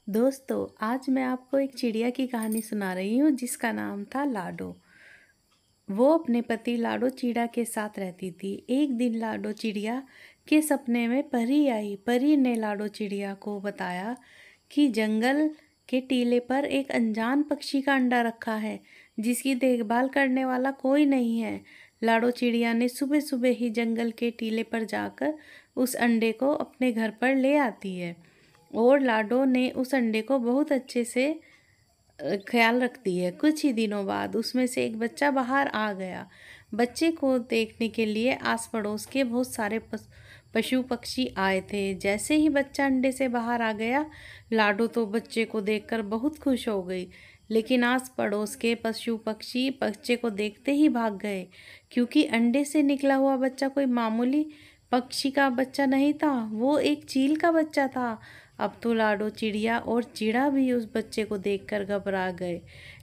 दोस्तों, आज मैं आपको एक चिड़िया की कहानी सुना रही हूँ जिसका नाम था लाडो। वो अपने पति लाडो चिड़िया के साथ रहती थी। एक दिन लाडो चिड़िया के सपने में परी आई। परी ने लाडो चिड़िया को बताया कि जंगल के टीले पर एक अनजान पक्षी का अंडा रखा है जिसकी देखभाल करने वाला कोई नहीं है। लाडो चिड़िया ने सुबह सुबह ही जंगल के टीले पर जाकर उस अंडे को अपने घर पर ले आती है और लाडो ने उस अंडे को बहुत अच्छे से ख्याल रखती है। कुछ ही दिनों बाद उसमें से एक बच्चा बाहर आ गया। बच्चे को देखने के लिए आस पड़ोस के बहुत सारे पशु पक्षी आए थे। जैसे ही बच्चा अंडे से बाहर आ गया, लाडो तो बच्चे को देखकर बहुत खुश हो गई, लेकिन आस पड़ोस के पशु पक्षी बच्चे को देखते ही भाग गए, क्योंकि अंडे से निकला हुआ बच्चा कोई मामूली पक्षी का बच्चा नहीं था, वो एक चील का बच्चा था। अब तो लाडो चिड़िया और चिड़ा भी उस बच्चे को देखकर घबरा गए,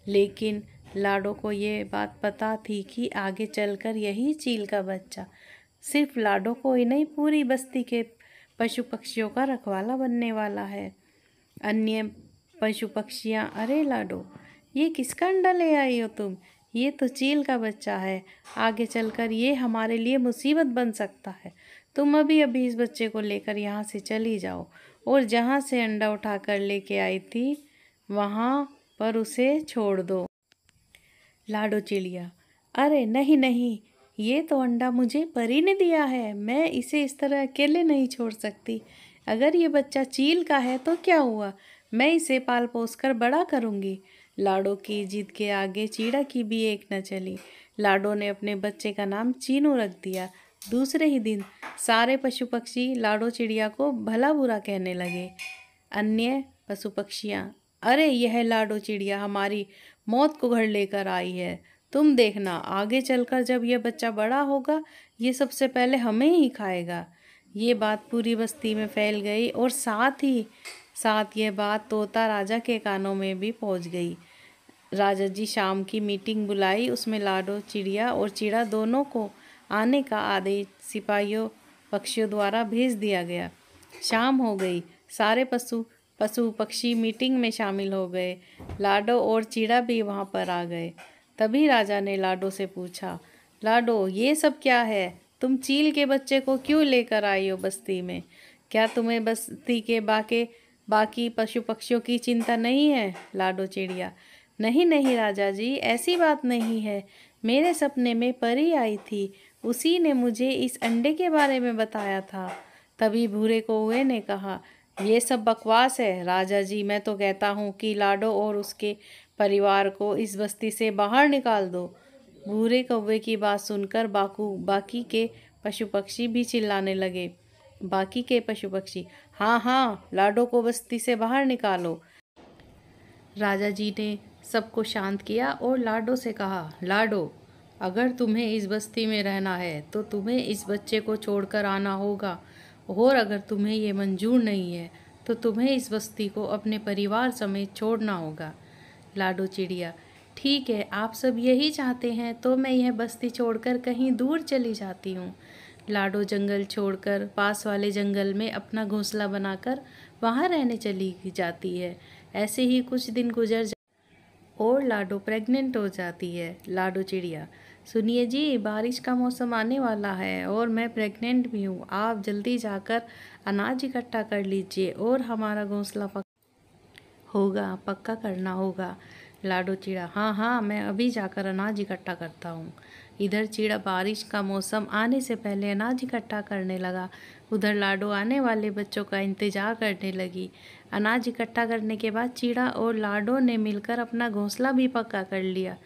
लेकिन लाडो को ये बात पता थी कि आगे चलकर यही चील का बच्चा सिर्फ लाडो को ही नहीं, पूरी बस्ती के पशु पक्षियों का रखवाला बनने वाला है। अन्य पशु पक्षियाँ, अरे लाडो, ये किसका अंडा ले आई हो तुम? ये तो चील का बच्चा है, आगे चलकर ये हमारे लिए मुसीबत बन सकता है। तुम अभी अभी इस बच्चे को लेकर यहाँ से चली जाओ और जहाँ से अंडा उठाकर लेके आई थी वहाँ पर उसे छोड़ दो। लाडो चिड़िया, अरे नहीं नहीं, ये तो अंडा मुझे परी ने दिया है, मैं इसे इस तरह अकेले नहीं छोड़ सकती। अगर ये बच्चा चील का है तो क्या हुआ, मैं इसे पाल पोस कर बड़ा करूँगी। लाडो की जिद के आगे चीड़ा की भी एक न चली। लाडो ने अपने बच्चे का नाम चीनू रख दिया। दूसरे ही दिन सारे पशु पक्षी लाडो चिड़िया को भला बुरा कहने लगे। अन्य पशु पक्षियाँ, अरे यह लाडो चिड़िया हमारी मौत को घर लेकर आई है। तुम देखना, आगे चलकर जब यह बच्चा बड़ा होगा, ये सबसे पहले हमें ही खाएगा। ये बात पूरी बस्ती में फैल गई और साथ ही साथ यह बात तोता राजा के कानों में भी पहुंच गई। राजा जी शाम की मीटिंग बुलाई। उसमें लाडो चिड़िया और चिड़ा दोनों को आने का आदेश सिपाहियों पक्षियों द्वारा भेज दिया गया। शाम हो गई, सारे पशु पक्षी मीटिंग में शामिल हो गए। लाडो और चिड़ा भी वहाँ पर आ गए। तभी राजा ने लाडो से पूछा, लाडो, ये सब क्या है? तुम चील के बच्चे को क्यों लेकर आई हो बस्ती में? क्या तुम्हें बस्ती के बाकी पशु पक्षियों की चिंता नहीं है? लाडो चिड़िया, नहीं नहीं राजा जी, ऐसी बात नहीं है। मेरे सपने में परी आई थी, उसी ने मुझे इस अंडे के बारे में बताया था। तभी भूरे कौवे ने कहा, ये सब बकवास है राजा जी, मैं तो कहता हूँ कि लाडो और उसके परिवार को इस बस्ती से बाहर निकाल दो। भूरे कौवे की बात सुनकर बाकी के पशु पक्षी भी चिल्लाने लगे। बाकी के पशु पक्षी, हाँ हाँ, लाडो को बस्ती से बाहर निकालो। राजा जी ने सबको शांत किया और लाडो से कहा, लाडो, अगर तुम्हें इस बस्ती में रहना है तो तुम्हें इस बच्चे को छोड़कर आना होगा, और अगर तुम्हें ये मंजूर नहीं है तो तुम्हें इस बस्ती को अपने परिवार समेत छोड़ना होगा। लाडो चिड़िया, ठीक है, आप सब यही चाहते हैं तो मैं यह बस्ती छोड़कर कहीं दूर चली जाती हूँ। लाडो जंगल छोड़कर पास वाले जंगल में अपना घोंसला बनाकर वहाँ रहने चली जाती है। ऐसे ही कुछ दिन और लाडो प्रेग्नेंट हो जाती है। लाडो चिड़िया, सुनिए जी, बारिश का मौसम आने वाला है और मैं प्रेग्नेंट भी हूँ। आप जल्दी जाकर अनाज इकट्ठा कर लीजिए और हमारा घोंसला पक्का करना होगा। लाडो चिड़ा, हाँ हाँ, मैं अभी जाकर अनाज इकट्ठा करता हूँ। इधर चिड़ा बारिश का मौसम आने से पहले अनाज इकट्ठा करने लगा। उधर लाडो आने वाले बच्चों का इंतजार करने लगी। अनाज इकट्ठा करने के बाद चिड़ा और लाडो ने मिलकर अपना घोंसला भी पक्का कर लिया।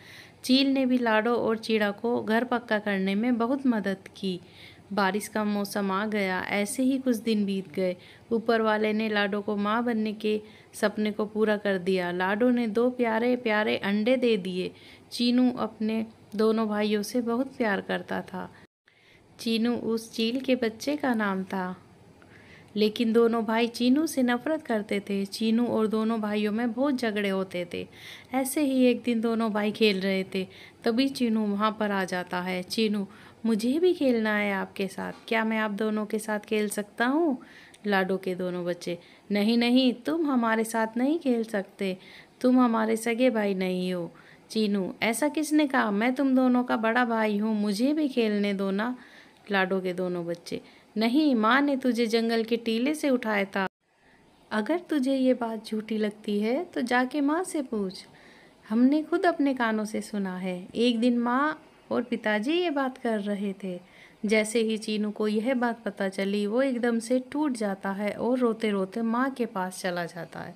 चील ने भी लाडो और चिड़ा को घर पक्का करने में बहुत मदद की। बारिश का मौसम आ गया। ऐसे ही कुछ दिन बीत गए। ऊपर वाले ने लाडो को माँ बनने के सपने को पूरा कर दिया। लाडो ने 2 प्यारे प्यारे अंडे दे दिए। चीनू अपने दोनों भाइयों से बहुत प्यार करता था। चीनू उस चील के बच्चे का नाम था, लेकिन दोनों भाई चीनू से नफरत करते थे। चीनू और दोनों भाइयों में बहुत झगड़े होते थे। ऐसे ही एक दिन दोनों भाई खेल रहे थे, तभी चीनू वहाँ पर आ जाता है। चीनू, मुझे भी खेलना है आपके साथ, क्या मैं आप दोनों के साथ खेल सकता हूँ? लाडो के दोनों बच्चे, नहीं नहीं, तुम हमारे साथ नहीं खेल सकते, तुम हमारे सगे भाई नहीं हो। चीनू, ऐसा किसने कहा? मैं तुम दोनों का बड़ा भाई हूँ, मुझे भी खेलने दो ना। लाडो के दोनों बच्चे, नहीं, माँ ने तुझे जंगल के टीले से उठाया था। अगर तुझे ये बात झूठी लगती है तो जाके माँ से पूछ, हमने खुद अपने कानों से सुना है। एक दिन माँ और पिताजी ये बात कर रहे थे। जैसे ही चीनू को यह बात पता चली, वो एकदम से टूट जाता है और रोते रोते माँ के पास चला जाता है।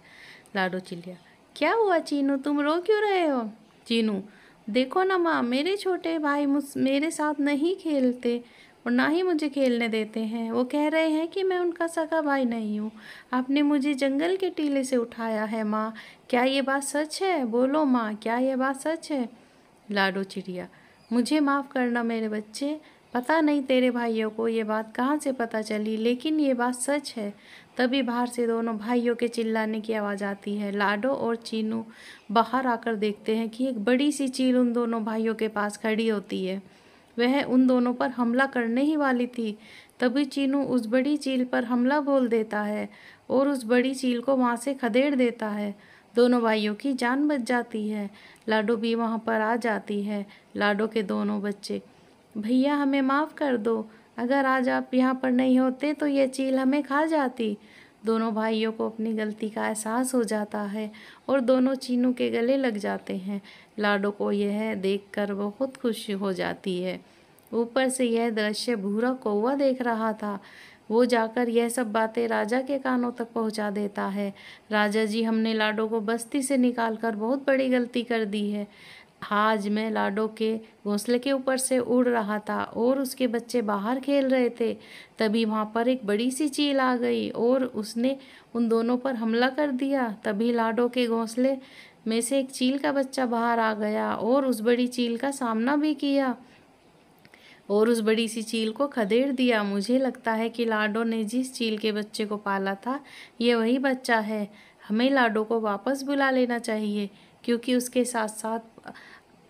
लाडो चिल्लिया, क्या हुआ चीनू, तुम रो क्यों रहे हो? चीनू, देखो ना माँ, मेरे छोटे भाई मेरे साथ नहीं खेलते और ना ही मुझे खेलने देते हैं। वो कह रहे हैं कि मैं उनका सगा भाई नहीं हूँ। आपने मुझे जंगल के टीले से उठाया है माँ, क्या ये बात सच है? बोलो माँ, क्या ये बात सच है? लाडो चिड़िया, मुझे माफ़ करना मेरे बच्चे, पता नहीं तेरे भाइयों को ये बात कहाँ से पता चली, लेकिन ये बात सच है। तभी बाहर से दोनों भाइयों के चिल्लाने की आवाज़ आती है। लाडो और चीनू बाहर आकर देखते हैं कि एक बड़ी सी चील उन दोनों भाइयों के पास खड़ी होती है। वह उन दोनों पर हमला करने ही वाली थी। तभी चीनू उस बड़ी चील पर हमला बोल देता है और उस बड़ी चील को वहाँ से खदेड़ देता है। दोनों भाइयों की जान बच जाती है। लाडो भी वहाँ पर आ जाती है। लाडो के दोनों बच्चे, भैया हमें माफ़ कर दो, अगर आज आप यहाँ पर नहीं होते तो ये चील हमें खा जाती। दोनों भाइयों को अपनी गलती का एहसास हो जाता है और दोनों चीनू के गले लग जाते हैं। लाडो को यह देखकर बहुत खुशी हो जाती है। ऊपर से यह दृश्य भूरा कौवा देख रहा था। वो जाकर यह सब बातें राजा के कानों तक पहुंचा देता है। राजा जी, हमने लाडो को बस्ती से निकालकर बहुत बड़ी गलती कर दी है। आज मैं लाडो के घोंसले के ऊपर से उड़ रहा था और उसके बच्चे बाहर खेल रहे थे। तभी वहाँ पर एक बड़ी सी चील आ गई और उसने उन दोनों पर हमला कर दिया। तभी लाडो के घोंसले में से एक चील का बच्चा बाहर आ गया और उस बड़ी चील का सामना भी किया और उस बड़ी सी चील को खदेड़ दिया। मुझे लगता है कि लाडो ने जिस चील के बच्चे को पाला था, ये वही बच्चा है। हमें लाडो को वापस बुला लेना चाहिए, क्योंकि उसके साथ साथ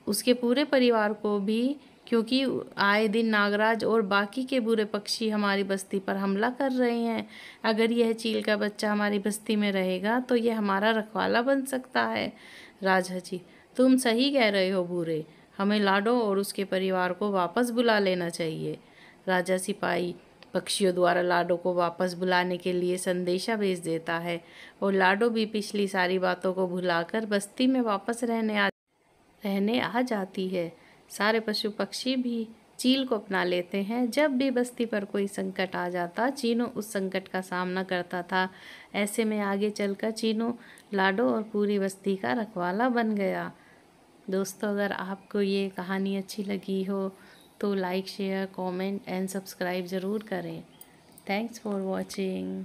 उसके पूरे परिवार को भी, क्योंकि आए दिन नागराज और बाकी के बुरे पक्षी हमारी बस्ती पर हमला कर रहे हैं। अगर यह चील का बच्चा हमारी बस्ती में रहेगा तो यह हमारा रखवाला बन सकता है। राजा जी, तुम सही कह रहे हो बूरे, हमें लाडो और उसके परिवार को वापस बुला लेना चाहिए। राजा सिपाही पक्षियों द्वारा लाडो को वापस बुलाने के लिए संदेशा भेज देता है और लाडो भी पिछली सारी बातों को भुलाकर बस्ती में वापस रहने आ जाती है। सारे पशु पक्षी भी चील को अपना लेते हैं। जब भी बस्ती पर कोई संकट आ जाता, चीनू उस संकट का सामना करता था। ऐसे में आगे चलकर चीनू लाडो और पूरी बस्ती का रखवाला बन गया। दोस्तों, अगर आपको ये कहानी अच्छी लगी हो तो like, share, comment and subscribe ज़रूर करें। Thanks for watching.